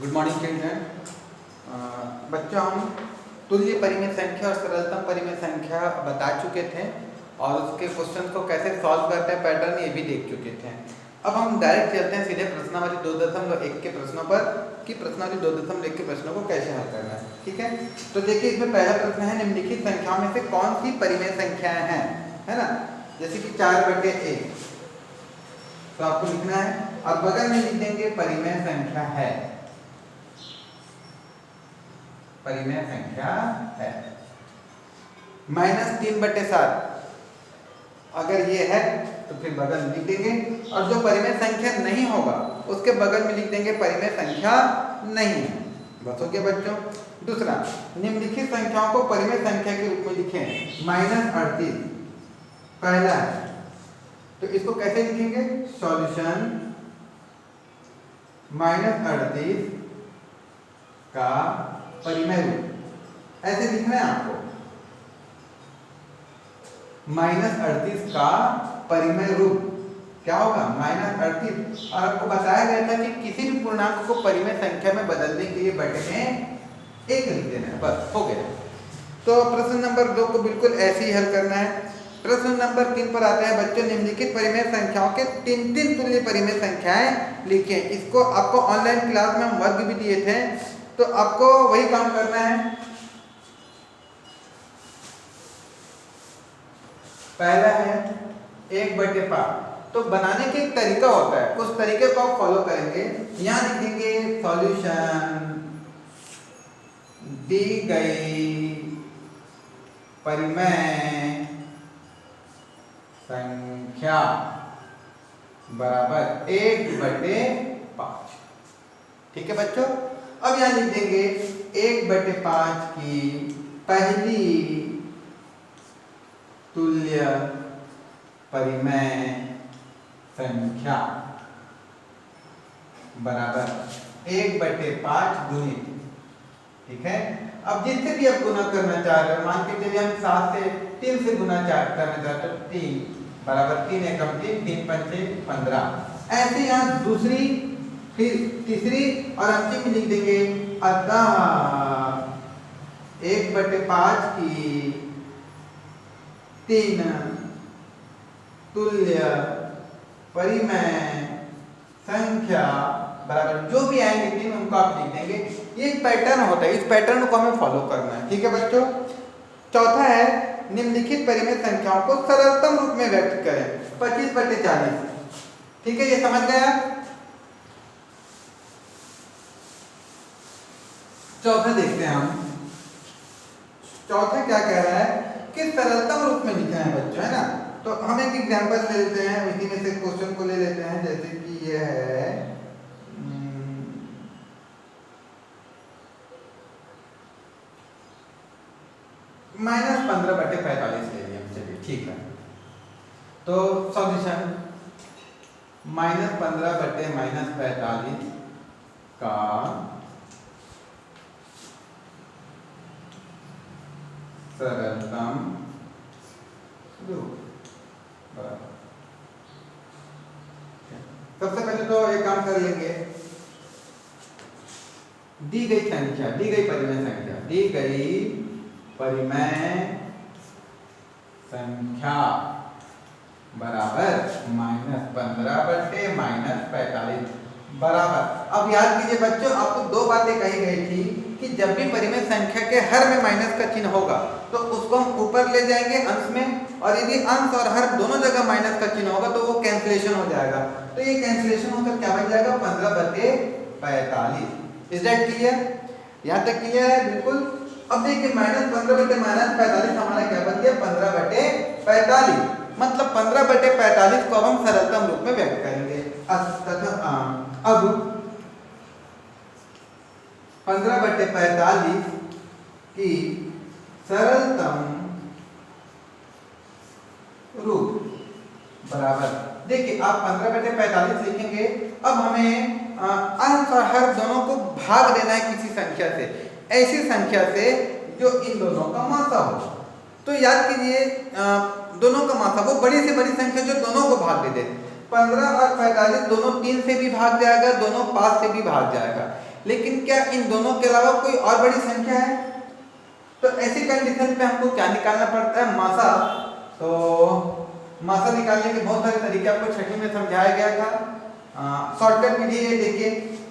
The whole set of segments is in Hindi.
Good morning children. बच्चों, हम तुल्य परिमेय संख्या और सरलतम परिमेय संख्या बता चुके थे और उसके क्वेश्चन को कैसे सॉल्व करते हैं पैटर्न ये भी देख चुके थे। अब हम डायरेक्ट चलते हैं सीधे प्रश्नावली 2.1 के प्रश्नों पर कि प्रश्नावली 2.1 के प्रश्नों को कैसे हल करना है। ठीक है, तो देखिए इसमें पहला प्रश्न है निम्नलिखित संख्याओं में से कौन सी परिमेय संख्याएं हैं, है ना। जैसे कि 4/1 तो आपको लिखना है और बगल में लिख देंगे परिमेय संख्या है, परिमेय संख्या है। -3/7 अगर ये है तो फिर बगल में लिख देंगे और जो परिमेय संख्या नहीं होगा उसके बगल में लिख देंगे परिमेय संख्या नहीं है। बस हो गया बच्चों। दूसरा, निम्नलिखित संख्याओं को परिमेय संख्या के रूप में लिखें। -38 पहला है, तो इसको कैसे लिखेंगे? सॉल्यूशन -38 का परिमेय रूप, ऐसे लिखना है आपको। -38 का परिमेय रूप क्या होगा? -38। और आपको बताया गया था कि किसी भी पूर्णांक को परिमेय संख्या में बदलने के लिए बटे में 1 लिख देना है, बस हो गया। तो प्रश्न नंबर 2 को बिल्कुल ऐसे ही हल करना है। प्रश्न नंबर 3 पर आते हैं बच्चों। निम्नलिखित परिमेय संख्याओं के 3 तुल्य परिमेय संख्याएं लिखें। इसको आपको ऑनलाइन क्लास में हम वर्ग भी दिए थे, तो आपको वही काम करना है। पहला है 1/5, तो बनाने के एक तरीका होता है, उस तरीके को आप फॉलो करेंगे। यहां लिख देंगे सॉल्यूशन दी गई परिमेय संख्या बराबर 1/5। ठीक है बच्चों। अब यहां लिख देंगे 1/5 की पहली तुल्य परिमेय संख्या बराबर 1/5 गुणित। ठीक है, अब जिससे भी आप गुना करना चाह रहे हो, मान के चलिए हम 7 से 3 से गुना करना चाहते हो, 3 बराबर 3 एकम 3, 3 पंचे 15। ऐसे यहाँ दूसरी, फिर तीसरी और अंतिम में लिख देंगे अतः 1/5 की 3 तुल्य परिमेय संख्या बराबर, जो भी आएंगे 3 उनको आप लिख देंगे। ये एक पैटर्न होता है, इस पैटर्न को हमें फॉलो करना है। ठीक है बच्चों। चौथा है निम्नलिखित परिमेय संख्याओं को सरलतम रूप में व्यक्त करें। 25/40। ठीक है, ये समझ गया। चौथा देखते हैं हम। चौथा क्या कह रहा है कि सरलतम रूप में लिखना है बच्चों, है ना। तो हम एक एग्जांपल ले लेते हैं, इसी में से क्वेश्चन को ले लेते हैं। जैसे कि ये है -15/45 ले लिया, चलिए ठीक है। तो सॉल्यूशन -15/45 का सरलतम रूप बराबर। सबसे पहले तो एक काम कर लेंगे। दी गई संख्या, दी गई परिमेय संख्या, दी गई परिमेय संख्या बराबर -15/45 बराबर। अब याद कीजिए बच्चों, आपको 2 बातें कही गई थी कि जब भी परिमेय संख्या के हर में माइनस का चिन्ह होगा तो उसको हम ऊपर ले जाएंगे अंश में, और यदि अंश और हर दोनों जगह माइनस का चिन्ह होगा तो वो कैंसिलेशन हो जाएगा। तो ये कैंसिलेशन होकर क्या बन जाएगा? 15/45। Is that clear? यहाँ तक क्लियर है? बिल्कुल। अब देखिए -15/45 हमारा क्या बन गया? 15/45। मतलब 15/45 को अब हम सरलतम रूप में व्यक्त करेंगे। अब 15/45 की सरलतम रूप बराबर, देखिए आप 15/45 लिखेंगे। अब हमें अंश और हर दोनों को भाग देना है किसी संख्या से, ऐसी संख्या से जो इन दोनों का मासा हो। तो याद कीजिए दोनों का मासा, वो बड़ी से बड़ी संख्या जो दोनों को भाग दे दे। 15 और 45 दोनों 3 से भी भाग जाएगा, दोनों 5 से भी भाग जाएगा। लेकिन क्या इन दोनों के अलावा कोई और बड़ी संख्या है? तो ऐसी कंडीशन पे हमको क्या निकालना पड़ता है? मासा। तो मासा निकालने के बहुत सारे तरीके आपको छठी में समझाया गया था। शॉर्टकट विधि है, देखिए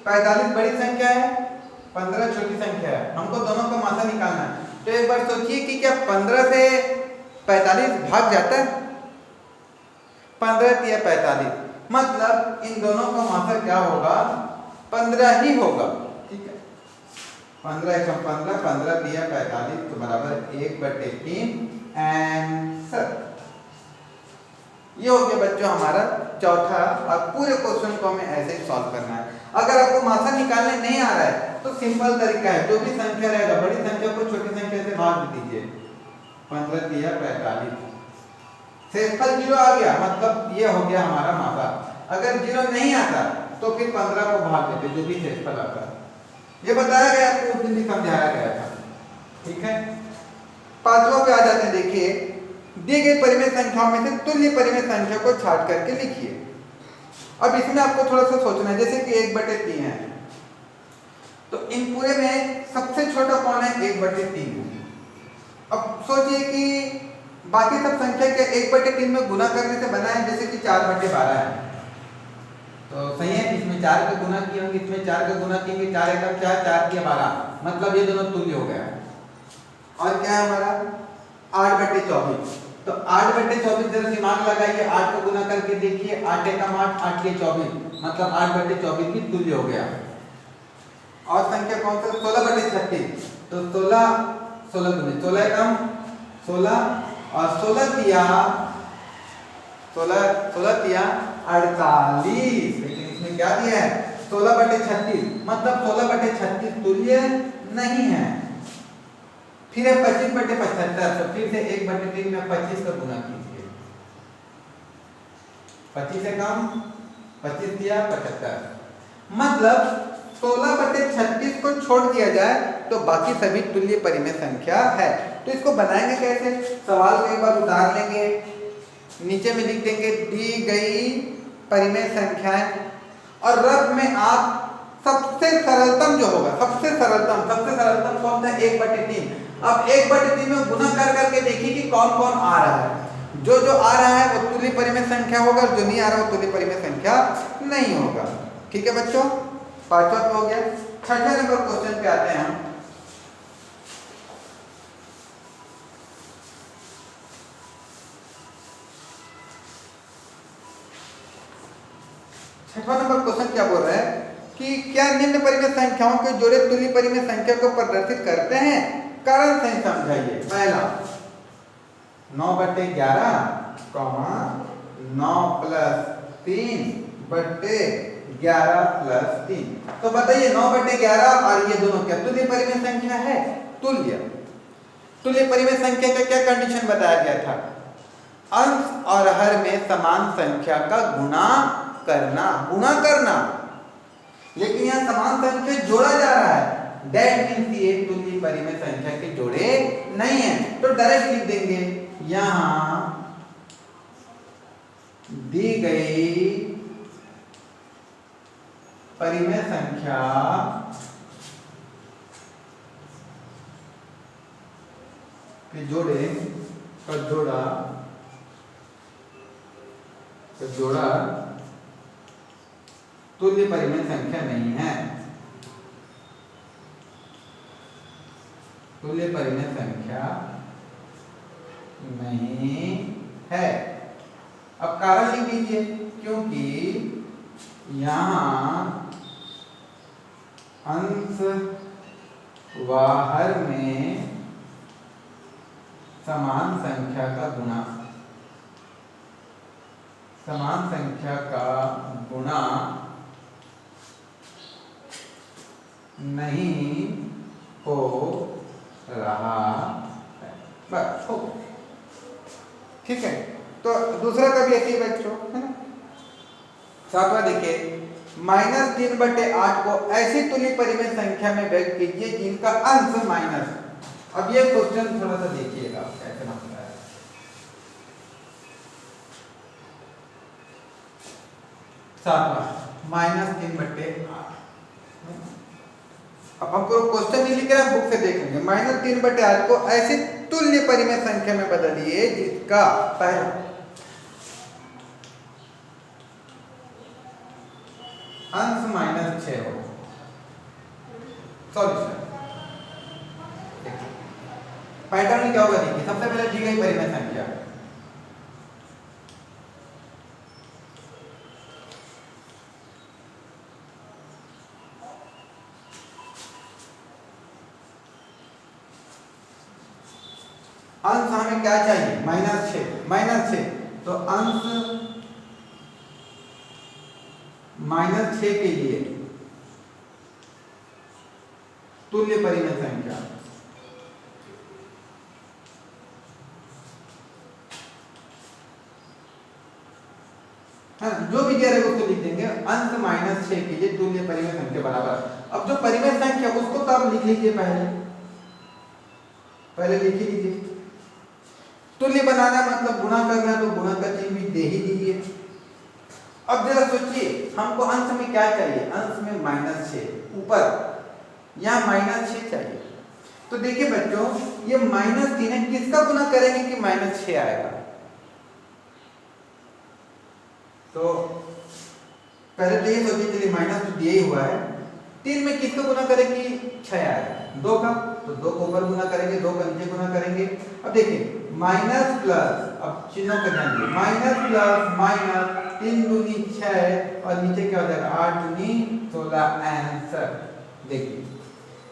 45 बड़ी संख्या है, 15 छोटी संख्या है, हमको दोनों का मासा निकालना है। तो एक बार सोचिए कि क्या 15 से 45 भाग जाता है? 15 या 45, मतलब इन दोनों का मासा क्या होगा? 15 ही होगा। ठीक है, 15 एकम 15, 15 दिया 45, तो बराबर 1/3 आंसर। ये हो गया बच्चों हमारा चौथा, और पूरे क्वेश्चन को हमें ऐसे ही सॉल्व करना है। अगर आपको मासा निकालने नहीं आ रहा है तो सिंपल तरीका है, जो भी संख्या रहेगा बड़ी संख्या को छोटी संख्या से भाग दीजिए। 15 दिया 45, शेषफल 0 आ गया, मतलब ये हो गया हमारा मासा। अगर 0 नहीं आता तो फिर 15 को भाग देते, जो भी शेषफल आता। ये बताया गया आपको, उस दिन भी समझाया गया था। ठीक है, पांचवा पे आ जाते हैं। देखिए, दी गई परिमेय संख्याओं में से तुल्य परिमेय संख्या को छांट करके लिखिए। अब इसमें आपको थोड़ा सा सोचना है, जैसे कि 1/3 है, तो इन पूरे में सबसे छोटा कौन है? 1/3। अब सोचिए कि बाकी सब संख्या के 1/3 में गुना करने से बना है, जैसे कि 4/12 है, तो सही है, इसमें 4 का गुना किए होंगे, इसमें 4 का गुना किएंगे, 4 एकम 4, 4 किया 12, मतलब ये दोनों तुल्य हो गया। और क्या है हमारा? 8/24, तो 8/24 जरा दिमाग लगाइए, 8 को गुना करके देखिए, 8 एकम 8, 8 के 24, मतलब 8/24 भी तुल्य हो गया। और संख्या कौन सा? 16/36, तो 16 दूनी 16 एकम 16, और 16 तिया 48, लेकिन इसमें क्या दिया है? 16/36, मतलब 16/36 तुल्य नहीं है। फिर है 25/75, तो फिर से 1/3 में 25 का गुना कीजिए, 25 से कम 25 दिया 75, मतलब 16/36 को छोड़ दिया जाए तो बाकी सभी तुल्य परिमेय संख्या है। तो इसको बनाएंगे कैसे? सवाल को एक बार उतार लेंगे, नीचे में लिख देंगे दी गई परिमेय संख्याएं, और रब में आप सबसे सरलतम जो होगा, सबसे सरलतम कौन था? 1/3। अब 1/3 में गुना कर करके देखिए कि कौन कौन आ रहा है। जो जो आ रहा है वो तुल्य परिमेय संख्या होगा, जो नहीं आ रहा वो तुल्य परिमेय संख्या नहीं होगा। ठीक है बच्चों, पांचवा पे हो गया। छठे नंबर क्वेश्चन पे आते हैं हम। छठवां नंबर क्वेश्चन क्या बोल रहा है कि क्या निम्न परिमेय संख्याओं के जोड़े तुल्य परिमेय संख्या को प्रदर्शित करते हैं? कारण सही समझाइए। पहला 9/11, 9 + 3 बटे 11 + 3, तो बताइए 9/11 और ये दोनों क्या तुल्य परिमेय संख्या है? तुल्य परिमेय संख्या का क्या कंडीशन बताया गया था? अंश और हर में समान संख्या का गुणा करना, लेकिन यहाँ समान संख्या जोड़ा जा रहा है, दैट मीन्स ये तुल्य परिमेय संख्या के जोड़े नहीं है। तो डायरेक्ट लिख देंगे, यहाँ दी गई परिमेय संख्या के जोड़े का जोड़ा तुल्य परिमेय संख्या नहीं है, तुल्य परिमेय संख्या नहीं है। अब कारण लिख दीजिए, क्योंकि यहाँ अंश व हर में समान संख्या का गुणा नहीं हो रहा है, बस हो। ठीक है, तो दूसरा का भी ऐसे ही बच्चों, है ना। सातवां देखिए, -3/8 को ऐसी तुल्य परिमेय संख्या में व्यक्त कीजिए जिनका अंश माइनस। अब ये क्वेश्चन थोड़ा सा देखिएगा कैसे बनता है। सातवां -3/8, अब हम पूरा क्वेश्चन नहीं लिख रहे हैं, बुक से देख लेंगे। -3/8 को ऐसे तुल्य परिमेय संख्या में बदलिए जिसका पहला अंश -6 हो। सॉल्यूशन पैटर्न क्या होगा देखिए, सबसे पहले दी गई परिमेय संख्या अंश हमें क्या चाहिए, -6 तो अंश -6 के लिए तुल्य परिमेय संख्या है, जो भी दिया रहेगा उसको लिख देंगे। अंश -6 के लिए तुल्य परिमेय संख्या बराबर। अब जो परिमेय संख्या उसको तो आप लिख लीजिए, पहले लिख ही लीजिए। तुल्य बनाना मतलब गुणा करना, तो गुणा का चिन्ह भी दे ही दीजिए। अब जरा सोचिए, हमको अंश में क्या चाहिए, अंश में -6 ऊपर, यहाँ -6 चाहिए। तो देखिए बच्चों, ये -3 है, किसका गुना करेंगे कि -6 आएगा? तो पहले तो ये सोचिए, चलिए माइनस तो दिया ही हुआ है, 3 में किसको गुना करें कि 6 आएगा, 2 का, तो 2 को ऊपर गुना करेंगे, 2 का नीचे गुना करेंगे। अब देखिए माइनस प्लस, अब चिन्हों का ध्यान दीजिए, माइनस प्लस माइनस, 3 दूनी 6 और नीचे क्या हो जाएगा, 8 दूनी 16 आंसर। देखिए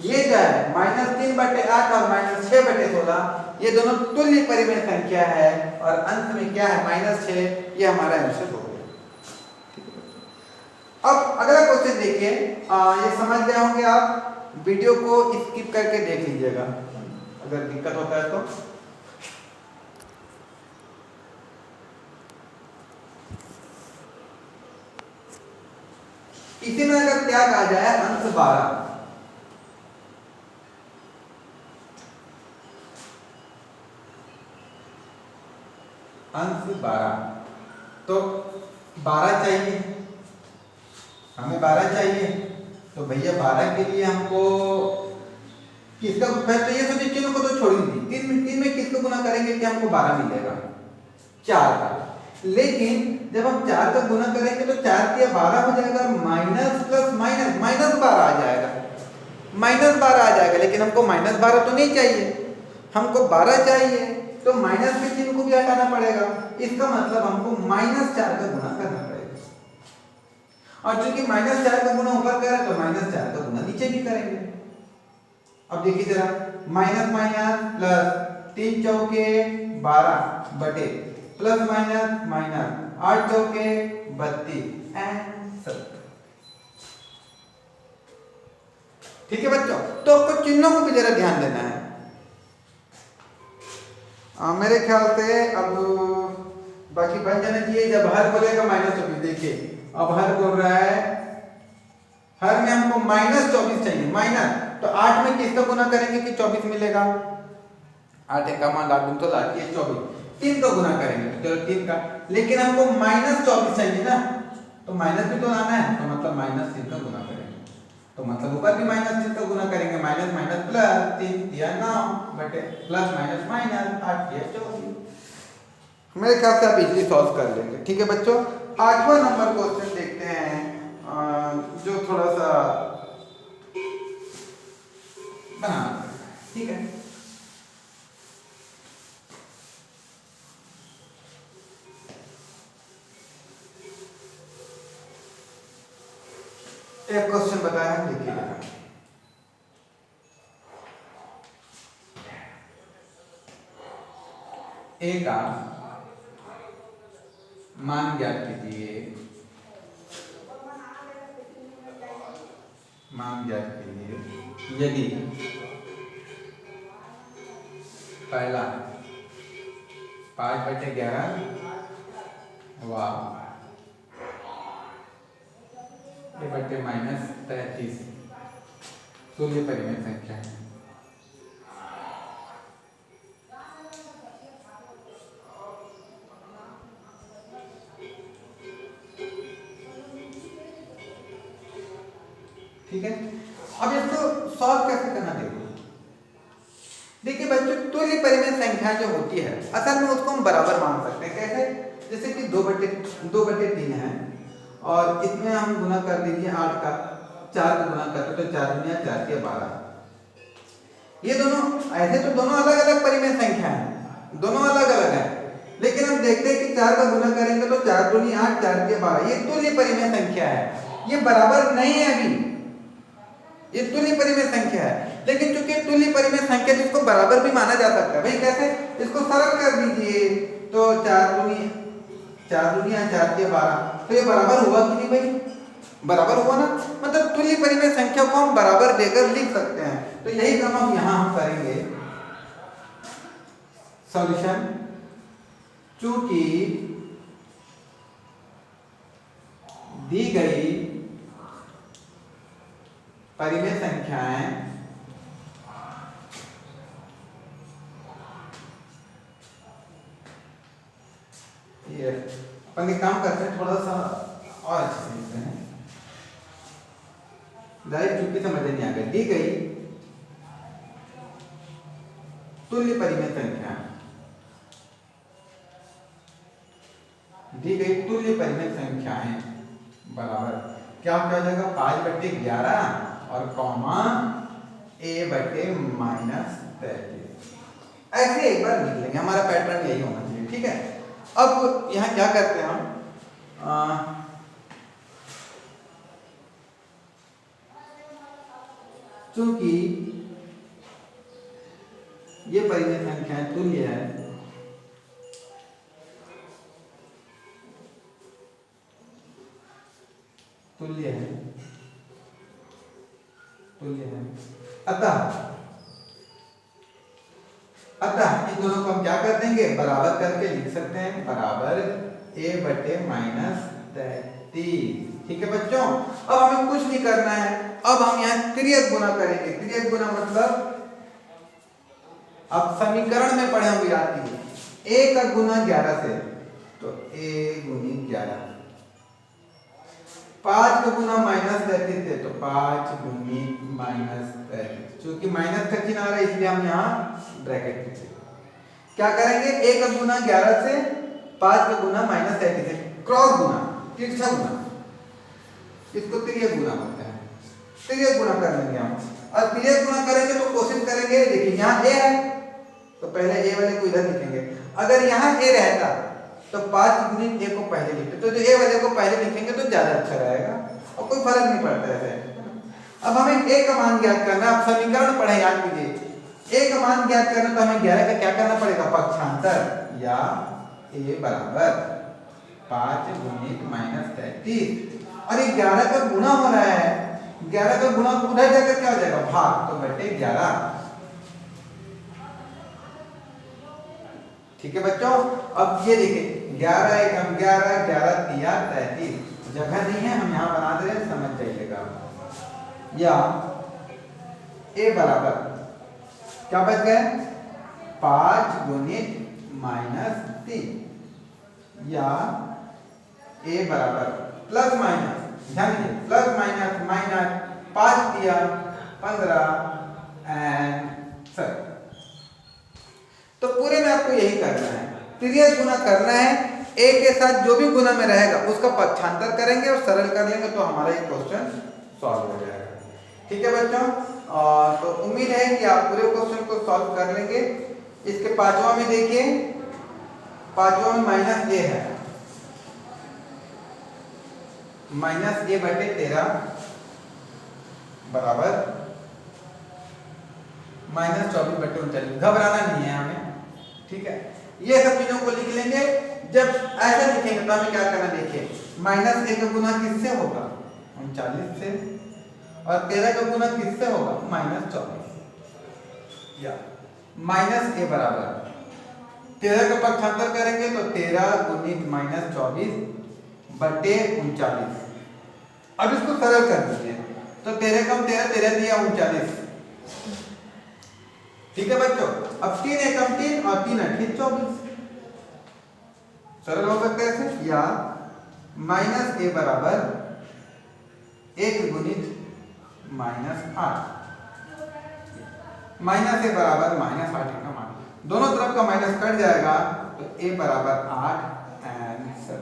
ये जो है -3/8 और -6/16, ये दोनों तुल्य परिमेय संख्या है और अंत में क्या है, -6, ये हमारा आंसर हो गया। अब अगला क्वेश्चन देखिए, ये समझ गए होंगे आप, वीडियो को स्किप करके देख लीजिएगा अगर दिक्कत होता है तो। इसी में अगर क्या कहा जाए, अंश 12, तो 12 चाहिए, हमें 12 चाहिए, तो भैया 12 के लिए हमको किसका, तो ये सोचिए चिन्ह को तो छोड़ दीजिए, 3 में किसको गुना करेंगे कि हमको 12 मिलेगा, 4 का। लेकिन जब हम 4 का गुना करेंगे तो 4 के 12 हो जाएगा, माइनस प्लस माइनस -12 आ जाएगा, -12 आ जाएगा। लेकिन हमको -12 तो नहीं चाहिए, हमको 12 चाहिए, तो माइनस के चिन्ह को भी हटाना पड़ेगा। इसका मतलब हमको -4 का गुना करना पड़ेगा, और चूंकि -4 का गुना ऊपर करा तो -4 का गुना नीचे भी करेंगे। अब देखिए जरा, माइनस माइनस प्लस, 3 चौके 12 बटे प्लस माइनस माइनस, 8 चौके 32 आंसर। ठीक है बच्चों, तो आपको चिन्हों को भी जरा ध्यान देना है। मेरे ख्याल से अब बाकी बन जाना चाहिए। जब हर बोलेगा -24, देखिए अब हर बोल रहा है, हर में हमको -24 चाहिए, माइनस, तो 8 में किसका गुना करेंगे कि 24 मिलेगा, 8 का मान 8 तो लाती है 24, 3 का गुना करेंगे तो चलो 3 का, लेकिन हमको -24 चाहिए ना, तो माइनस भी तो आना है, तो मतलब -3 का गुना करेंगे, तो मतलब ऊपर भी -3 का गुना करेंगे, माइनस माइनस प्लस, 3 दिया 9 बटे प्लस माइनस माइनस 8 दिया 24। मेरे ख्याल से आप इजीली सॉल्व कर लेंगे। ठीक है बच्चों, 8वां नंबर क्वेश्चन देखते हैं, जो थोड़ा सा बनाना है। ठीक है, एक क्वेश्चन बताया है, देखिएगा। ए का मान ज्ञात कीजिए, मान ज्ञात कीजिए यदि पहला 5/11 व बटे -33 तुल्य परिमेय संख्या है। ठीक है, अब इसको सॉल्व कैसे करना देखो। देखिए बच्चों, तुल्य परिमेय संख्या जो होती है असल में उसको हम बराबर मान सकते हैं। कैसे? जैसे कि 2/3 है और इसमें हम गुना कर दीजिए 8 का, 4 को गुना करते तो 4 दुनिया 4 के 12। ये दोनों ऐसे तो दोनों अलग अलग परिमेय संख्या है, दोनों अलग अलग है, लेकिन हम देखते हैं कि 4 का गुना करेंगे तो 4 दूनी 8, 4 के 12। ये तुल्य परिमेय संख्या है, ये बराबर नहीं है अभी, ये तुल्य परिमेय संख्या है। लेकिन चूंकि तुल्य परिमेय संख्या जिसको बराबर भी माना जा सकता है, भाई कैसे? इसको सरल कर दीजिए तो 4 दूनी 4 के 12, तो ये बराबर हुआ कि नहीं भाई? बराबर हुआ ना। मतलब तुल्य परिमेय संख्या को हम बराबर देकर लिख सकते हैं। तो यही काम हम यहां हम करेंगे। सॉल्यूशन, चूंकि दी गई परिमेय संख्याएं ये अपन एक काम करते हैं, थोड़ा सा और अच्छे से लिखते हैं, डायरेक्ट चूंकि समझ नहीं आ गया। दी गई तुल्य परिमेय संख्या, दी गई तुल्य परिमेय संख्याएं बराबर क्या हो जाएगा? 5/11 और कॉमा a/-33। ऐसे एक बार लिख लेंगे, हमारा पैटर्न यही होना चाहिए। ठीक है, अब यहाँ क्या करते हैं हम, चूंकि ये परिमेय संख्याएं तुल्य है, तुल्य है, तुल्य है, अतः इन दोनों को हम क्या कर देंगे? बराबर करके लिख सकते हैं, बराबर a/-33। ठीक है बच्चों, अब हमें कुछ नहीं करना है, अब हम यहाँ तिर्यक गुना करेंगे। तिर्यक गुना मतलब अब समीकरण में पढ़े हम याद कीजिए, a का गुना 11 से तो a गुनी 11, 5 का गुना -33 है तो 5 गुनी -33। क्योंकि माइनस का चिन्ह आ रहा है इसलिए हम यहाँ ब्रैकेट में क्या करेंगे? a का गुना 11 से 5 का गुना -33 से क्रॉस गुना, तिरछा गुना, इसको तिर्यक गुना बोलते हैं। तिर्यक गुना कर लेंगे हम, और तिर्यक गुना करेंगे तो कोशिश करेंगे, देखिए यहाँ a है तो पहले a वाले को इधर लिखेंगे। अगर यहाँ a रहता तो 5 गुनी a को पहले लिखते, तो जो a वाले को पहले लिखेंगे तो ज्यादा अच्छा रहेगा और कोई फर्क नहीं पड़ता है। अब हमें a का मान ज्ञात करना, आप समीकरण पढ़े याद कीजिए। a का मान ज्ञात करना तो हमें 11 का क्या करना पड़ेगा? पक्षांतर, या a बराबर 5 गुणित -33, और ये 11 का गुणा हो रहा है, 11 का गुणा उधर जाकर क्या हो जाएगा? भाग, तो बटे 11। ठीक है बच्चों, अब ये देखिए 11 एकम 11, 11 तिया 33, जगह नहीं है हम यहाँ बना दे रहे हैं, समझ जाइएगा। या a बराबर क्या बच गए? 5 गुणित -3, या a बराबर प्लस माइनस, ध्यान दीजिए प्लस माइनस माइनस 5 दिया 15 आंसर। तो पूरे में आपको यही करना है, तिर्यक गुना करना है, a के साथ जो भी गुना में रहेगा उसका पक्षांतर करेंगे और सरल कर लेंगे तो हमारा ये क्वेश्चन सॉल्व हो जाएगा। ठीक है बच्चों, तो उम्मीद है कि आप पूरे क्वेश्चन को सॉल्व कर लेंगे। इसके पांचवा में देखिए, पांचवा में -a है, -a/13 बराबर -24/39। घबराना नहीं है हमें, ठीक है। ये सब चीजों को लिख लेंगे। जब ऐसा लिखेंगे तो हमें क्या करना, देखिए -a का गुना किससे होगा? 39 से, और 13 का गुना किससे होगा? -24, या -a बराबर 13 का पक्षांतर करेंगे तो 13 गुणित -24/39। अब इसको सरल कर दीजिए तो 13 कम 13, 13 दिया 39। ठीक है बच्चों, अब 3 एकम 3 और 3 अठी 24, सरल हो सकता है ऐसे। या -a बराबर 1 गुणित -8, माइनस ए बराबर -8 का मान, दोनों तरफ का माइनस कट जाएगा तो ए बराबर 8 आंसर।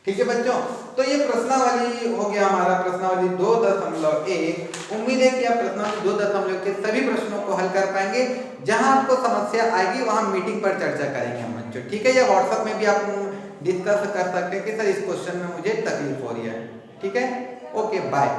ठीक है बच्चों, तो ये प्रश्नावली हो गया हमारा, प्रश्नावली 2.1। उम्मीद है कि आप प्रश्नावली 2.1 के सभी प्रश्नों को हल कर पाएंगे। जहां आपको समस्या आएगी वहां मीटिंग पर चर्चा करेंगे हम बच्चों, ठीक है, या व्हाट्सएप में भी आप डिस्कस कर सकते हैं कि सर इस क्वेश्चन में मुझे तकलीफ हो रही है। ठीक है, ओके बाय।